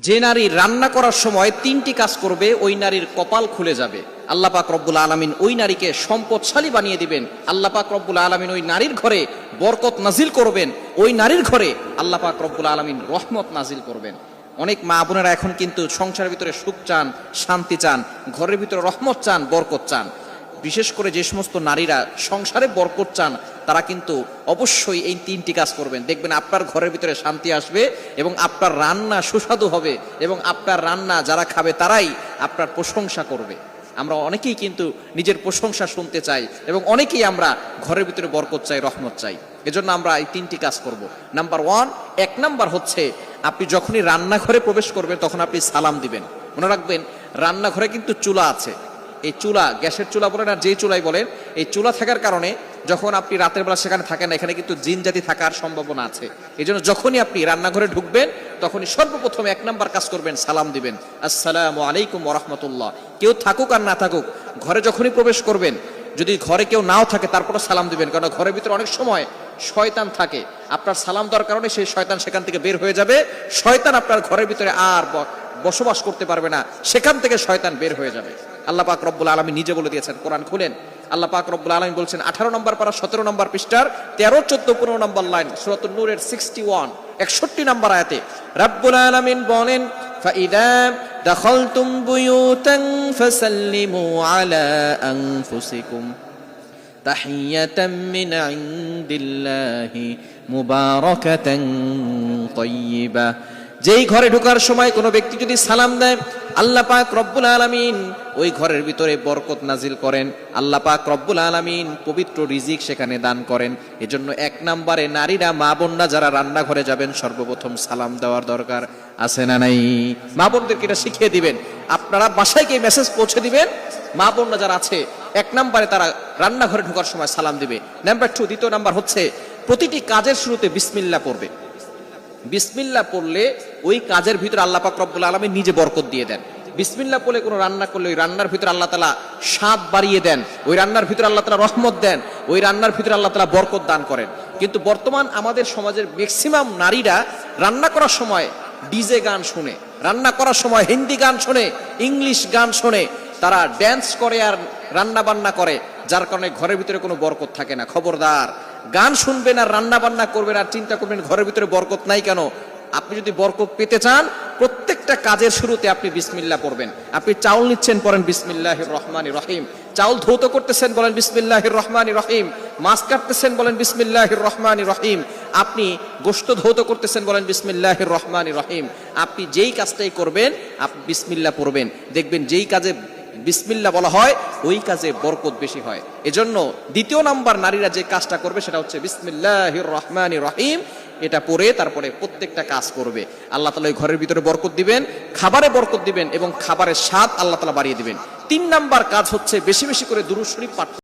যে নারী রান্না করার সময় তিনটি কাজ করবে ওই নারীর কপাল খুলে যাবে। আল্লাহ পাক রব্বুল আলামিন ওই নারীকে সম্পদশালী বানিয়ে দিবেন। আল্লাহ পাক রব্বুল আলামিন ওই নারীর ঘরে বরকত নাজিল করবেন। ওই নারীর ঘরে আল্লাহ পাক রব্বুল আলামিন রহমত নাজিল করবেন। অনেক মা বোনেরা এখন কিন্তু সংসারের ভিতরে সুখ চান, শান্তি চান, ঘরের ভিতরে রহমত চান, বরকত চান। বিশেষ করে যে সমস্ত নারীরা সংসারে বরকত চান তারা কিন্তু অবশ্যই এই তিনটি কাজ করবেন। দেখবেন আপনার ঘরের ভিতরে শান্তি আসবে এবং আপনার রান্না সুস্বাদু হবে এবং আপনার রান্না যারা খাবে তারাই আপনার প্রশংসা করবে। আমরা অনেকেই কিন্তু নিজের প্রশংসা শুনতে চাই এবং অনেকেই আমরা ঘরের ভিতরে বরকত চাই, রহমত চাই। এজন্য আমরা এই তিনটি কাজ করব। নাম্বার ওয়ান, এক নাম্বার হচ্ছে আপনি যখনই রান্নাঘরে প্রবেশ করবেন তখন আপনি সালাম দিবেন। মনে রাখবেন রান্নাঘরে কিন্তু চুলা আছে। এই চুলা, গ্যাসের চুলা বলেন আর যেই চুলাই বলেন, এই চুলা থাকার কারণে যখন আপনি রাতের বেলা সেখানে থাকেন না, এখানে কিন্তু জিন জাতি থাকার সম্ভাবনা আছে। এই জন্য যখনই আপনি রান্নাঘরে ঢুকবেন তখনই সর্বপ্রথম এক নাম্বার কাজ করবেন, সালাম দিবেন, আসসালামু আলাইকুম ওয়া রাহমাতুল্লাহ। কেউ থাকুক আর না থাকুক, ঘরে যখনই প্রবেশ করবেন, যদি ঘরে কেউ নাও থাকে তারপরে সালাম দিবেন, কারণ ঘরের ভিতরে অনেক সময় শয়তান থাকে। আপনার সালাম দেওয়ার কারণে সেই শয়তান সেখান থেকে বের হয়ে যাবে। শয়তান আপনার ঘরের ভিতরে আর বসবাস করতে পারবে না, সেখান থেকে শয়তান বের হয়ে যাবে। আল্লাহ পাক রব্বুল আলামিন নিজে বলে দিয়েছেন, কোরআন খুলেন, আল্লাহ পাক রব্বুল আলামিন বলছেন 18 নম্বর পারা 17 নম্বর পৃষ্ঠার 13, 14, 15 নম্বর লাইন, সূরাতুন নূরের 61 নম্বর আয়াতে রব্বুল আলামিন বলেন, ফাইদা দাখালতুম বুয়ুতান ফাসাল্লিমু আলা আনফুসিকুম তাহিয়াতাম মিন ইনদিল্লাহি মুবারাকাতান তাইয়্যিবা। যেই ঘরে ঢোকার সময় কোনো ব্যক্তি যদি সালাম দেয়, আল্লাহ পাক রব্বুল আলামিন ওই ঘরের ভিতরে বরকত নাজিল করেন। আল্লাহ পাক রব্বুল আলামিন পবিত্র রিজিক সেখানে দান করেন। এজন্য এক নম্বরে নারীরা, মা বোনরা যারা রান্নাঘরে যাবেন সর্বপ্রথম সালাম দেওয়ার দরকার আছে না নাই? মা বোনদেরকে এটা শিখিয়ে দিবেন। আপনারা বাসায় গিয়ে মেসেজ পৌঁছে দিবেন, মা বোনরা যারা আছে এক নম্বরে তারা রান্নাঘরে ঢোকার সময় সালাম দিবে। নাম্বার 2, দ্বিতীয় নাম্বার হচ্ছে প্রতিটি কাজের শুরুতে বিসমিল্লাহ পড়বে। বিসমিল্লাহ পড়লে ওই কাজের ভিতরে আল্লাহ পাক রব্বুল আলামিন নিজে বরকত দিয়ে দেন। বিসমিল্লাহ পড়লে কোনো রান্না করলে ওই রান্নার ভিতরে আল্লাহ তাআলা স্বাদ বাড়িয়ে দেন, ওই রান্নার ভিতরে আল্লাহ তাআলা রহমত দেন, ওই রান্নার ভিতরে আল্লাহ তাআলা বরকত দান করেন। কিন্তু বর্তমান আমাদের সমাজের ম্যাক্সিমাম নারীরা রান্না করার সময় ডিজে গান শুনে, রান্না করার সময় হিন্দি গান শুনে, ইংলিশ গান শুনে, তারা ড্যান্স করে আর রান্না বান্না করে, যার কারণে ঘরের ভিতরে কোনো বরকত থাকে না। খবরদার, গান শুনবেন আর রান্না বান্না করবেন আর চিন্তা করবেন ঘরের ভিতরে বরকত নাই কেন। আপনি যদি বরকত পেতে চান, প্রত্যেকটা কাজের শুরুতে আপনি বিসমিল্লাহ পড়বেন। আপনি চাউল নিচ্ছেন, পড়েন বিসমিল্লাহির রহমানির রহিম। চাউল ধৌত করতেছেন, বলেন বিসমিল্লাহির রহমানির রহিম। মাছ কাটতেছেন, বলেন বিসমিল্লাহির রহমানির রহিম। আপনি গোশত ধৌত করতেছেন, বলেন বিসমিল্লাহির রহমানির রহিম। আপনি যেই কাজটাই করবেন আপনি বিসমিল্লাহ পড়বেন। দেখবেন যেই কাজে বিসমিল্লাহ বলা হয় ওই কাজে বরকত বেশি হয়। এজন্য দ্বিতীয় নাম্বার নারীরা যে কাজটা করবে সেটা হচ্ছে বিসমিল্লাহির রহমানির রহিম। এটা পড়ে তারপরে প্রত্যেকটা কাজ করবে। আল্লাহ তাআলা ওই ঘরের ভিতরে বরকত দিবেন, খাবারে বরকত দিবেন এবং খাবারের স্বাদ আল্লাহ তাআলা বাড়িয়ে দিবেন। 3 নাম্বার কাজ হচ্ছে বেশি বেশি করে দুরূদ শরীফ পাঠ।